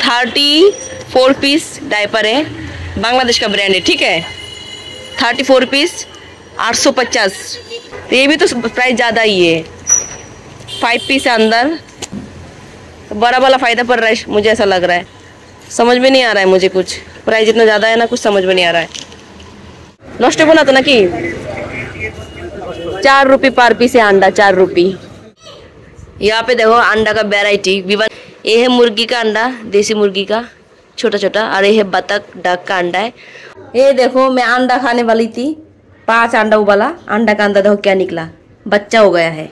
34 piece diaper है, बांग्लादेश का brand है, ठीक है। 34 पीस 850। तो ये भी तो प्राइस ज़्यादा ही है। 5 पीस है अंदर, तो बड़ा वाला फ़ायदा पड़ रहा है मुझे, ऐसा लग रहा है। समझ में नहीं आ रहा है मुझे कुछ, प्राइस इतना ज़्यादा है ना, कुछ समझ में नहीं आ रहा है। नष्ट बना तो ना कि 4 रुपये पर पीस है अंडा, 4 रुपये। यहाँ पे देखो अंडा का वैरायटी विवन। ये है मुर्गी का अंडा, देसी मुर्गी का छोटा छोटा, और ये है बतख डक का अंडा है। ये देखो मैं अंडा खाने वाली थी, 5 अंडा उबाला, अंडा का अंदर देखो क्या निकला, बच्चा हो गया है।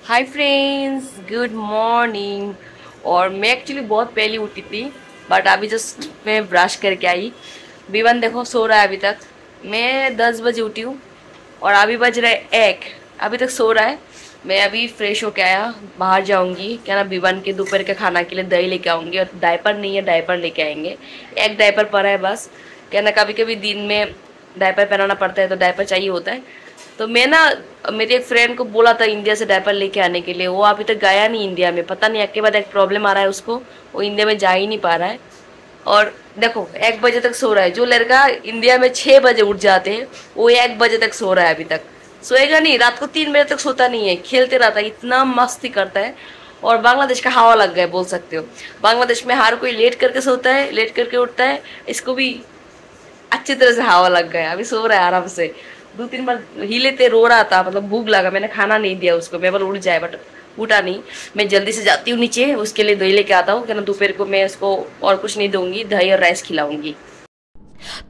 Hi friends, good morning. और मैं एक्चुअली बहुत पहले उठी थी, बट अभी जस्ट मैं ब्रश करके आई। विवन देखो सो रहा है अभी तक। मैं 10 बजे उठी हूँ और अभी बज रहा है 1, अभी तक सो रहा है। मैं अभी फ्रेश होके आया, बाहर जाऊंगी क्या ना, विवन के दोपहर के खाना के लिए दही लेके आऊँगी, और डायपर नहीं है, डायपर लेके आएंगे। एक डायपर पड़ा है बस, क्या ना कभी कभी दिन में डायपर पहनाना पड़ता है तो डायपर चाहिए होता है। तो मैं ना मेरे एक फ्रेंड को बोला था इंडिया से डायपर लेके आने के लिए, वो अभी तक गया नहीं इंडिया में, पता नहीं एक के बाद एक प्रॉब्लम आ रहा है उसको, वो इंडिया में जा ही नहीं पा रहा है। और देखो 1 बजे तक सो रहा है। जो लड़का इंडिया में 6 बजे उठ जाते हैं वो 1 बजे तक सो रहा है, अभी तक सोएगा नहीं। रात को 3 बजे तक सोता नहीं है, खेलते रहता है, इतना मस्ती करता है। और बांग्लादेश का हवा लग गया बोल सकते हो। बांग्लादेश में हर कोई लेट करके सोता है, लेट करके उठता है, इसको भी अच्छी तरह से हवा लग गया। अभी सो रहा है आराम से। 2-3 बार हिले थे, रो रहा था, मतलब भूख लगा, मैंने खाना नहीं दिया उसको, मैं बोल उठ जाए, बट उठा नहीं। मैं जल्दी से जाती हूँ नीचे, उसके लिए दही लेके आता हूँ, क्या ना दोपहर को मैं उसको और कुछ नहीं दूंगी, दही और राइस खिलाऊंगी।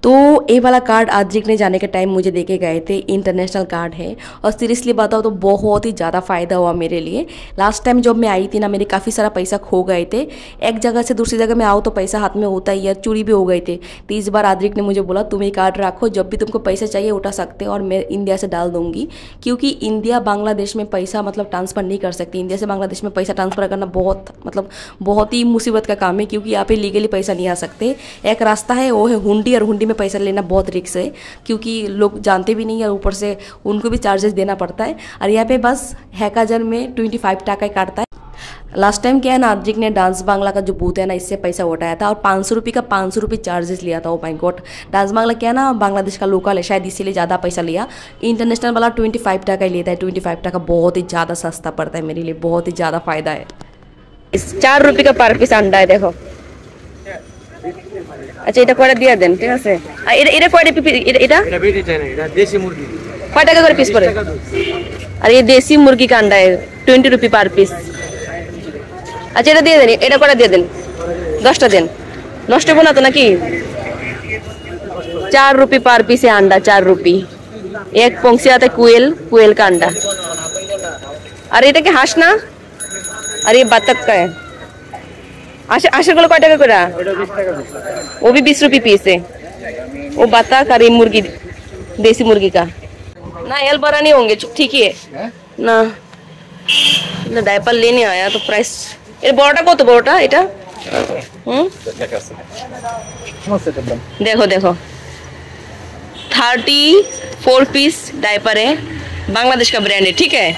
तो ये वाला कार्ड आद्रिक ने जाने के टाइम मुझे देके गए थे, इंटरनेशनल कार्ड है, और सीरियसली बताओ तो बहुत ही ज़्यादा फ़ायदा हुआ मेरे लिए। लास्ट टाइम जब मैं आई थी ना, मेरे काफ़ी सारा पैसा खो गए थे। एक जगह से दूसरी जगह में आओ तो पैसा हाथ में होता ही है, चोरी भी हो गए थे। तो इस बार आद्रिक ने मुझे बोला तुम ये कार्ड रखो, जब भी तुमको पैसा चाहिए उठा सकते हो, और मैं इंडिया से डाल दूँगी, क्योंकि इंडिया बांग्लादेश में पैसा मतलब ट्रांसफ़र नहीं कर सकती। इंडिया से बांग्लादेश में पैसा ट्रांसफ़र करना बहुत ही मुसीबत का काम है, क्योंकि यहाँ पे लीगली पैसा नहीं आ सकते। एक रास्ता है, वो है हुंडी, और हुंडी में पैसा लेना बहुत रिस्क है, क्योंकि लोग जानते भी नहीं है, ऊपर से उनको भी चार्जेस देना पड़ता है। और यहाँ पे बस हैकाजन में 25 टाका काटता है। लास्ट टाइम क्या है ना, आद्रिक ने डांस बांग्ला का जो बूथ है ना, इससे पैसा उठाया था, और 500 रुपये का 500 रुपये चार्जेस लिया था। Oh my God, dance Bangla क्या है ना, बांग्लादेश का लोकल है, शायद इसीलिए ज़्यादा पैसा लिया। इंटरनेशनल वाला 25 टाका ही लेता है। 25 टाका बहुत ही ज़्यादा सस्ता पड़ता है मेरे लिए, बहुत ही ज़्यादा फ़ायदा है। 4 रुपये का पर पीस अंडा है, देखो। আচ্ছা এটা কয়টা দিয়ে দেন, ঠিক আছে। আর এটা কয়টা পিস, এটা বেটি চাই না, এটা দেশি মুরগি। কয় টাকা করে পিস পড়ে? আর এই দেশি মুরগি का अंडा है 20 रुपये पर पीस। আচ্ছা এটা দিয়ে দেন, এটা কয়টা দিয়ে দেন, 10টা দেন। নষ্ট হবে না তো নাকি? 4 रुपये पर पीस है अंडा, 4 रुपये। एक पंक्षी आता है कुएल का अंडा। और এটা কি হাঁস না? আর ये बतख का है। आशा गुलो कय टाका করে? वो भी 20 रुपये पीस है। वो बतख और ये मुर्गी, देसी मुर्गी का ना। एल बड़ा नहीं होंगे, ठीक ही है ना। डायपर लेने आया तो प्राइस ये बड़ोटा कत, बड़ोटा এটা देखो देखो 34 पीस डायपर है, बांग्लादेश का ब्रांड है, ठीक है।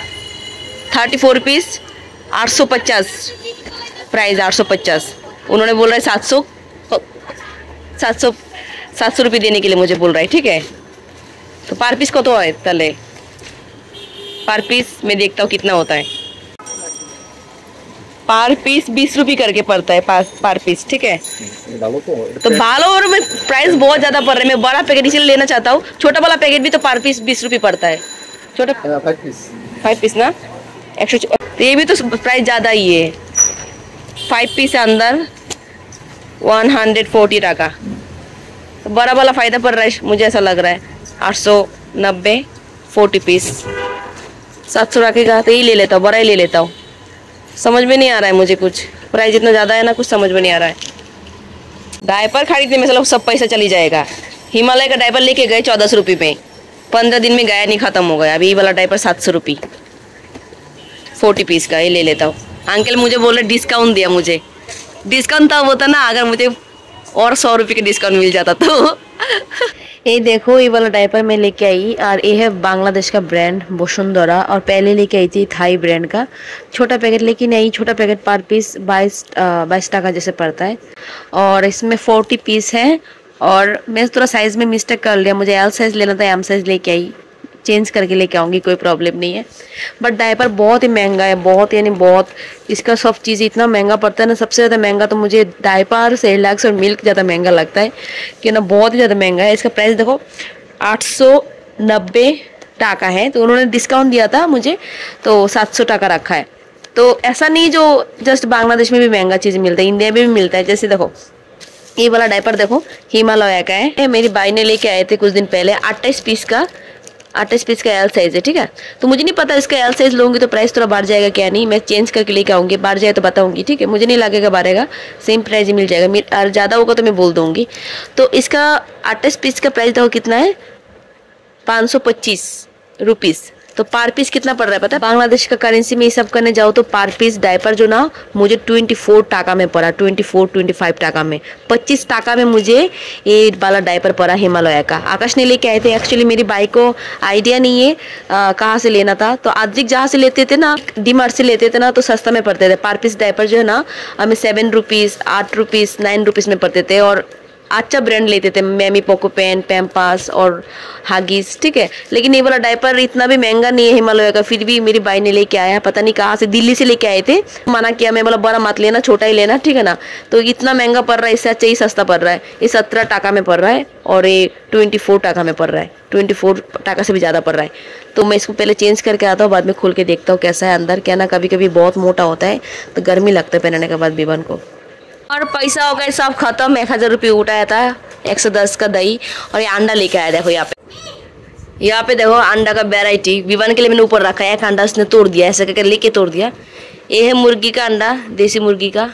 34 पीस 850 प्राइस, 850। उन्होंने बोल रहा है 700 रुपये देने के लिए मुझे बोल रहा है, ठीक है। तो पर पीस कत है तले? पर पीस मैं देखता हूँ कितना होता है। पर पीस 20 रुपये करके पड़ता है पर पीस, ठीक है। तो भालो, और मैं प्राइस बहुत ज़्यादा पड़ रहा है। मैं बड़ा पैकेट इसलिए लेना चाहता हूँ, छोटा वाला पैकेट भी तो पर पीस 20 रुपये पड़ता है, छोटा 5 पीस ना 100। तो ये भी तो प्राइस ज़्यादा ही है। 5 पीस है अंदर, 140 टाका। तो बड़ा वाला फ़ायदा पड़ रहा है मुझे, ऐसा लग रहा है। 890 40 पीस 700 रखेगा तो ये ले लेता हूँ, बड़ा ही ले लेता हूँ। समझ में नहीं आ रहा है मुझे कुछ, प्राइस इतना ज़्यादा है ना, कुछ समझ में नहीं आ रहा है। डायपर खरीदने में मतलब सब पैसा चली जाएगा। हिमालय का डायपर लेके गए 1400 रुपये में, 15 दिन में गया नहीं, ख़त्म हो गया। अभी ये वाला डायपर 700 रुपये 40 पीस का, ये ले लेता हूँ। अंकल मुझे बोले डिस्काउंट दिया मुझे। डिस्काउंट तब होता ना अगर मुझे और 100 रुपये का डिस्काउंट मिल जाता तो। ये देखो, ये वाला डायपर मैं लेके आई और ये है बांग्लादेश का ब्रांड वसुंधरा, और पहले लेके आई थी थाई ब्रांड का। छोटा पैकेट लेके नहीं आई, छोटा पैकेट पर पीस 22 टका जैसे पड़ता है, और इसमें 40 पीस है। और मैं थोड़ा साइज में मिस्टेक कर लिया, मुझे एल साइज लेना था, एम साइज लेके आई, चेंज करके लेके आऊँगी, कोई प्रॉब्लम नहीं है। बट डायपर बहुत ही महंगा है, बहुत यानी बहुत, इसका सब चीज़ इतना महंगा पड़ता है ना। सबसे ज़्यादा महंगा तो मुझे डायपर, सेरेलैक्स और मिल्क ज़्यादा महंगा लगता है कि ना, बहुत ही ज़्यादा महंगा है। इसका प्राइस देखो 890 टका है, तो उन्होंने डिस्काउंट दिया था मुझे, तो 700 टका रखा है। तो ऐसा नहीं जो जस्ट बांग्लादेश में भी महंगा चीज़ मिलता है, इंडिया में भी मिलता है। जैसे देखो ये वाला डायपर देखो, हिमालय का है, मेरी भाई ने लेके आए थे कुछ दिन पहले, 28 पीस का एल साइज है, ठीक है। तो मुझे नहीं पता इसका एल साइज लूँगी तो प्राइस थोड़ा बढ़ जाएगा क्या नहीं, मैं चेंज करके लेके आऊँगी, बढ़ जाए तो बताऊँगी, ठीक है। मुझे नहीं लगेगा बढ़ेगा, सेम प्राइस ही मिल जाएगा, और ज़्यादा होगा तो मैं बोल दूँगी। तो इसका 28 पीस का प्राइस देखो कितना है, 525 रुपीज़। तो पर पीस कितना पड़ रहा है पता है, बांग्लादेश का करेंसी में हिसाब करने जाओ तो पर पीस डायपर जो ना मुझे 24 टका में पड़ा, 24-25 टका में, 25 टका में मुझे ये वाला डायपर पड़ा हिमालय का। आकाश ने लेके आए थे, एक्चुअली मेरी बाइक को आइडिया नहीं है कहाँ से लेना था, तो आद्रिक जहाँ से लेते थे ना, डीमार्ट से लेते थे ना, तो सस्ता में पड़ते थे। पर पीस डायपर जो है ना हमें 7 रुपीज़, 8 रुपीज़, 9 रुपीज़ में पड़ते थे, और अच्छा ब्रांड लेते थे, मैमी पोको पेन, पैम्पास और हागीज, ठीक है। लेकिन ये वाला डायपर इतना भी महंगा नहीं है हिमालय का, फिर भी मेरी भाई ने लेके आया, पता नहीं कहाँ से, दिल्ली से लेके आए थे। मना किया, मैं बोला बड़ा मत लेना, छोटा ही लेना, ठीक है ना। तो इतना महंगा पड़ रहा है, इससे अच्छा ही सस्ता पड़ रहा है। ये 17 टका में पड़ रहा है, और ये 24 टका में पड़ रहा है, 24 टका से भी ज़्यादा पड़ रहा है। तो मैं इसको पहले चेंज करके आता हूँ, बाद में खोल के देखता हूँ कैसा है अंदर, क्या ना, कभी कभी बहुत मोटा होता है तो गर्मी लगता है पहनने के बाद विवन को। और पैसा हो गया सब खत्म, 1000 रुपये उठाया था, 110 का दही, और ये अंडा लेके आया। देखो यहाँ पे देखो अंडा का वैरायटी, विवन के लिए मैंने ऊपर रखा है, एक अंडा उसने तोड़ दिया, ऐसे करके लेके तोड़ दिया। ये है मुर्गी का अंडा, देसी मुर्गी का,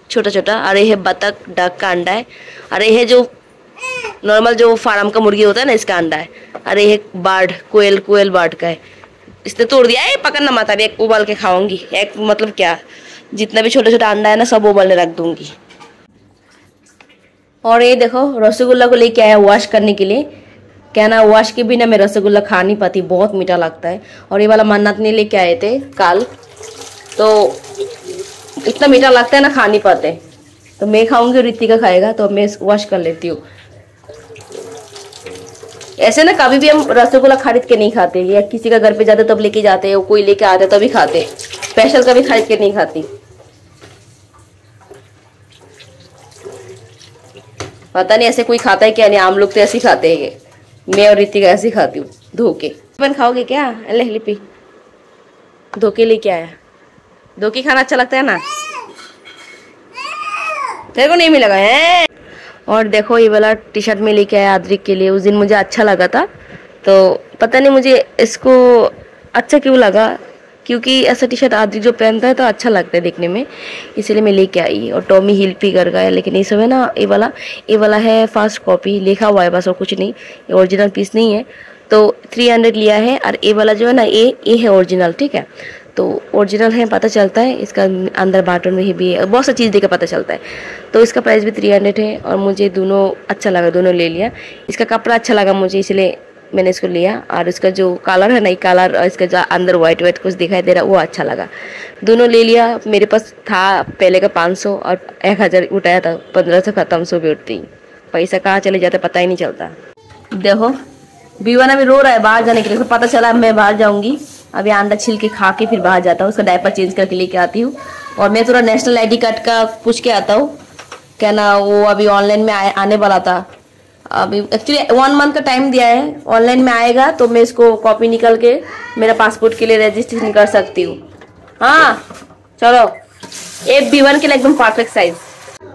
छोटा छोटा, और ये है बतख डक का अंडा है, और ये है जो नॉर्मल जो फार्म का मुर्गी होता है ना, इसका अंडा है। और ये है बर्ड, कोयल बर्ड का है, इसने तोड़ दिया है, पकड़ना मत, अभी एक उबाल के खाऊंगी, एक मतलब क्या, जितना भी छोटा छोटा अंडा है ना सब उबालने रख दूंगी। और ये देखो रसगुल्ला को लेके आया वॉश करने के लिए, क्या ना, वॉश के बिना मैं रसगुल्ला खा नहीं पाती, बहुत मीठा लगता है। और ये वाला मन्नत ने लेके आए थे कल, तो इतना मीठा लगता है ना, खा नहीं पाते, तो मैं खाऊंगी और रितिका खाएगा, तो मैं वॉश कर लेती हूँ। ऐसे ना कभी भी हम रसगुल्ला खरीद के नहीं खाते, या किसी का घर पे जाते तब लेके जाते हैं, कोई लेके आते तभी खाते, स्पेशल कभी खरीद के नहीं खाती। पता नहीं ऐसे कोई खाता है क्या नहीं, आम लोग तो ऐसे ही खाते हैं, मैं और रितिका ऐसे ही खाती हूँ धो के। बन खाओगे क्या, ले लिपि धो के लेके आया, धो के खाना अच्छा लगता है ना, तेरे को नहीं मिलेगा है। और देखो ये वाला टी शर्ट में लेके आया आद्रिक के लिए, उस दिन मुझे अच्छा लगा था, तो पता नहीं मुझे इसको अच्छा क्यों लगा, क्योंकि ऐसा टी शर्ट आद्रिक जो पहनता है तो अच्छा लगता है देखने में, इसलिए मैं लेके आई। और टॉमी हिलफिगर का है, लेकिन ये सब है ना, ये वाला है फर्स्ट कॉपी, लिखा हुआ है बस और कुछ नहीं, ये ओरिजिनल पीस नहीं है। तो 300 लिया है, और ये वाला जो है ना, ये है ओरिजिनल, ठीक है। तो ओरिजिनल है, पता चलता है, इसका अंदर बाटन में ही भी है, बहुत सा चीज़ देकर पता चलता है। तो इसका प्राइस भी 300 है, और मुझे दोनों अच्छा लगा, दोनों ले लिया। इसका कपड़ा अच्छा लगा मुझे, इसलिए मैंने इसको लिया। और इसका जो कलर है ना, कलर और इसका जो अंदर वाइट कुछ दिखाई दे रहा है, वो अच्छा लगा, दोनों ले लिया। मेरे पास था पहले का 500 और 1000 उठाया था, 1500 खत्म, सो भी उठती, पैसा कहाँ चले जाता पता ही नहीं चलता। देखो बीवाना भी रो रहा है बाहर जाने के लिए, तो पता चला मैं बाहर जाऊंगी, अभी अंडा छिल के खा के फिर बाहर जाता हूँ, उसका डायपर चेंज करके लेके आती हूँ। और मैं थोड़ा नेशनल ID कार्ड का पूछ के आता हूँ, क्या ना, वो अभी ऑनलाइन में आने वाला था, अभी एक्चुअली 1 मंथ का टाइम दिया है, ऑनलाइन में आएगा तो मैं इसको कॉपी निकल के मेरा पासपोर्ट के लिए रजिस्ट्रेशन कर सकती हूँ। हाँ चलो, एक B1 के लिए एकदम परफेक्ट साइज।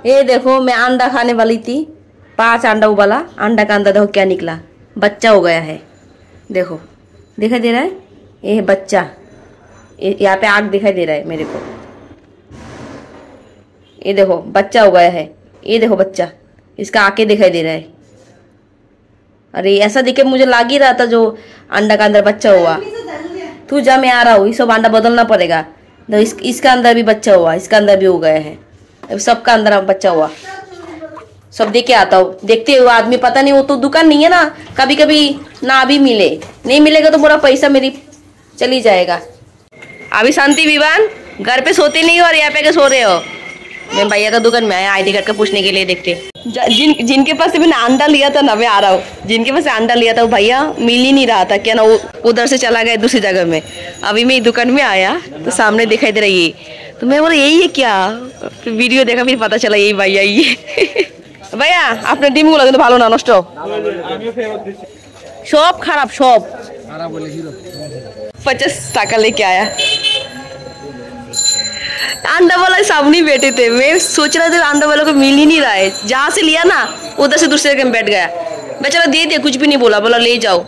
ये देखो मैं अंडा खाने वाली थी, 5 अंडा उबाला, अंडा का अंदर देखो क्या निकला, बच्चा हो गया है, देखो दिखाई दे रहा है, ये है बच्चा, यहाँ पे आग दिखाई दे रहा है मेरे को, ये देखो बच्चा हो गया है, ये देखो बच्चा, इसका आंखें दिखाई दे रहा है। अरे ऐसा दिखे मुझे लग ही रहा था जो अंडा का अंदर बच्चा हुआ। तू जा, मैं आ रहा हूँ, ये सब अंडा बदलना पड़ेगा। तो इसका अंदर भी बच्चा हुआ, इसका अंदर भी हो गया है, अब सबका अंदर बच्चा हुआ। सब दे के आता हूँ। देखते हो आदमी, पता नहीं, वो तो दुकान नहीं है ना, कभी कभी ना भी मिले, नहीं मिलेगा तो पूरा पैसा मेरी चली जाएगा। अभी शांति विवान घर पे सोते नहीं हो और यहाँ पे के सो रहे हो। मैं भैया का दुकान में आया आईडी कार्ड का पूछने के लिए। देखते जिनके पास से मैंने अंडा लिया था ना, मैं आ रहा हूँ, जिनके पास से अंडा लिया था वो भैया मिल ही नहीं रहा था क्या ना, वो उधर से चला गया दूसरी जगह में। अभी मैं दुकान में आया तो सामने दिखाई दे रही है, तो मैं बोला यही है क्या, फिर वीडियो देखा फिर पता चला यही भैया ये। भैया आपने ডিমগুলো কিন্তু ভালো না, নষ্ট সব খারাপ, সব 50 টাকা लेके आया। अंडा वाला सामने बैठे थे, मैं सोच रहा था अंडा वाला को मिल ही नहीं रहा है, जहाँ से लिया ना उधर से दूसरे जगह में बैठ गया। बेचारा दे दिया, कुछ भी नहीं बोला, बोला ले जाओ।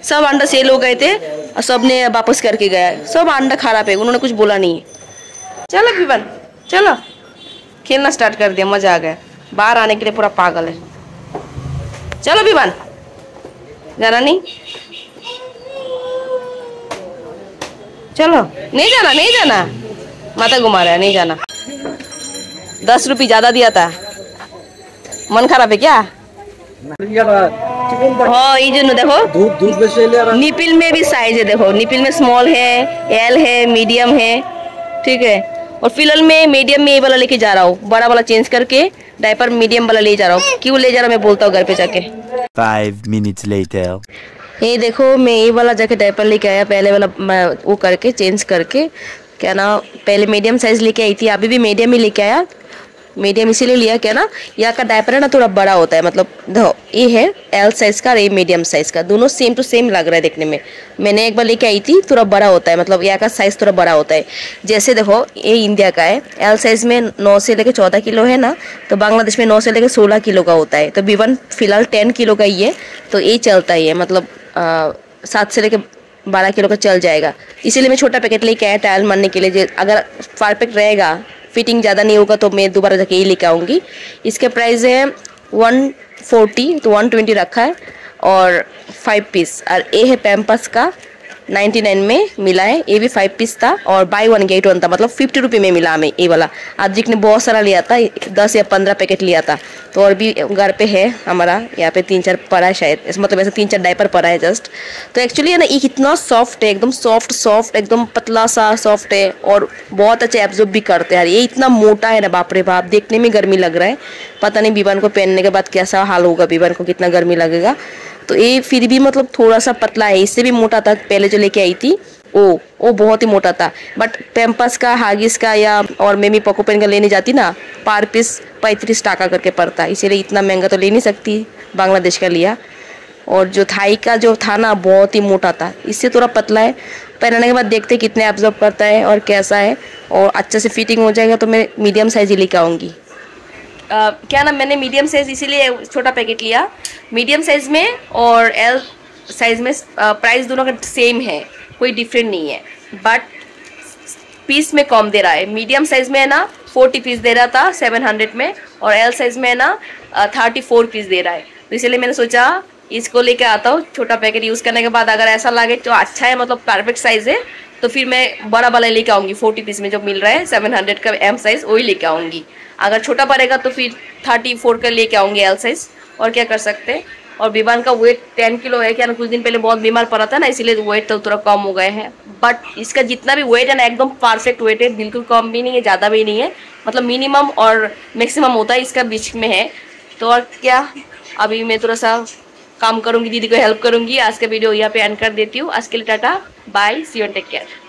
सब अंडा सेल हो गए थे और सब ने वापस करके गया, सब अंडा खराब है, उन्होंने कुछ बोला नहीं। चलो विवन चलो, खेलना स्टार्ट कर दिया, मजा आ गया। बाहर आने के लिए पूरा पागल है। चलो विवन, जाना नहीं, चलो नहीं जाना, नहीं जाना, माता घुमा रहा है, नहीं जाना। 10 रुपये ज्यादा दिया था, मन खराब है क्या? हाँ ये जो देखो निपिल में भी साइज है, देखो निपिल में स्मॉल है, एल है, मीडियम है, ठीक है। और फिलहाल मैं मीडियम में ये वाला लेके जा रहा हूँ, बड़ा वाला चेंज करके डायपर मीडियम वाला ले जा रहा हूँ। क्यों ले जा रहा हूँ मैं बोलता हूँ घर पे जाके। 5 minutes later. ये देखो मैं ये वाला जाके डायपर लेके आया, पहले वाला मैं वो करके चेंज करके क्या ना, पहले मीडियम साइज लेके आई थी, अभी भी मीडियम ही लेके आया। मीडियम इसीलिए लिया क्या ना, यहाँ का डायपर है ना थोड़ा बड़ा होता है, मतलब देखो ये है एल साइज का और ये मीडियम साइज का, दोनों सेम टू सेम लग रहा है देखने में। मैंने एक बार लेके आई थी, थोड़ा बड़ा होता है, मतलब यहाँ का साइज थोड़ा बड़ा होता है। जैसे देखो ये इंडिया का है, एल साइज में 9 से लेकर 14 किलो है ना, तो बांग्लादेश में 9 से लेकर 16 किलो का होता है। तो विवन फिलहाल 10 किलो का ही है, तो ये चलता ही है, मतलब 7 से लेकर 12 किलो का चल जाएगा। इसीलिए मैं छोटा पैकेट लेके आया ट्रायल मारने के लिए, अगर परफेक्ट रहेगा, फिटिंग ज़्यादा नहीं होगा तो मैं दोबारा जाके ये लेके आऊँगी। इसके प्राइस है 140, तो 120 रखा है और 5 पीस। और ये है पैम्पर्स का 99 में मिला है, ये भी 5 पीस था और बाय 1 गेट 1 था, मतलब 50 रुपये में मिला हमें ये वाला। आदिक ने बहुत सारा लिया था, 10 या 15 पैकेट लिया था, तो और भी घर पे है हमारा, यहाँ पे 3-4 पड़ा है शायद, मतलब ऐसे 3-4 डायपर पड़ा है जस्ट। तो एक्चुअली है ना ये कितना सॉफ्ट है, एकदम सॉफ्ट एकदम पतला सा सॉफ्ट है और बहुत अच्छे एब्जॉर्ब भी करते हैं। ये इतना मोटा है ना, बाप रे बाप, देखने में गर्मी लग रहा है। पता नहीं विवान को पहनने के बाद कैसा हाल होगा, विवान को कितना गर्मी लगेगा। तो ये फिर भी मतलब थोड़ा सा पतला है, इससे भी मोटा था पहले जो लेके आई थी, वो बहुत ही मोटा था। बट पैम्पर्स का, हागिस का या और मेमी पॉको पेन का लेने जाती ना, पर पीस 35 टाका करके पड़ता, इसीलिए इतना महंगा तो ले नहीं सकती, बांग्लादेश का लिया। और जो थाई का जो था ना बहुत ही मोटा था, इससे थोड़ा पतला है। पहनने के बाद देखते कितने एब्जॉर्ब करता है और कैसा है, और अच्छे से फिटिंग हो जाएगा तो मैं मीडियम साइज ही लेके आऊँगी। क्या ना, मैंने मीडियम साइज इसीलिए छोटा पैकेट लिया। मीडियम साइज में और एल साइज में प्राइस दोनों का सेम है, कोई डिफरेंट नहीं है, बट पीस में कम दे रहा है। मीडियम साइज में है ना 40 पीस दे रहा था 700 में, और एल साइज में है ना 34 पीस दे रहा है। तो इसलिए मैंने सोचा इसको लेके आता हूँ। छोटा पैकेट यूज़ करने के बाद अगर ऐसा लगे तो अच्छा है, मतलब परफेक्ट साइज है, तो फिर मैं बड़ा वाला लेके आऊँगी। 40 पीस में जो मिल रहा है 700 का एम साइज, वही लेके आऊँगी। अगर छोटा पड़ेगा तो फिर 34 का लेके आऊँगी एल साइज। और क्या कर सकते हैं। और विवान का वेट 10 किलो है, क्या ना कुछ दिन पहले बहुत बीमार पड़ा था ना, इसीलिए वेट तो थोड़ा कम हो गए हैं। बट इसका जितना भी वेट है ना एकदम परफेक्ट वेट है, बिल्कुल कम भी नहीं है ज़्यादा भी नहीं है, मतलब मिनिमम और मैक्सिमम होता है इसका बीच में है। तो और क्या, अभी मैं थोड़ा सा काम करूँगी, दीदी को हेल्प करूँगी। आज का वीडियो यहाँ पे एंड कर देती हूँ। आज के लिए tata bye, see you and take care.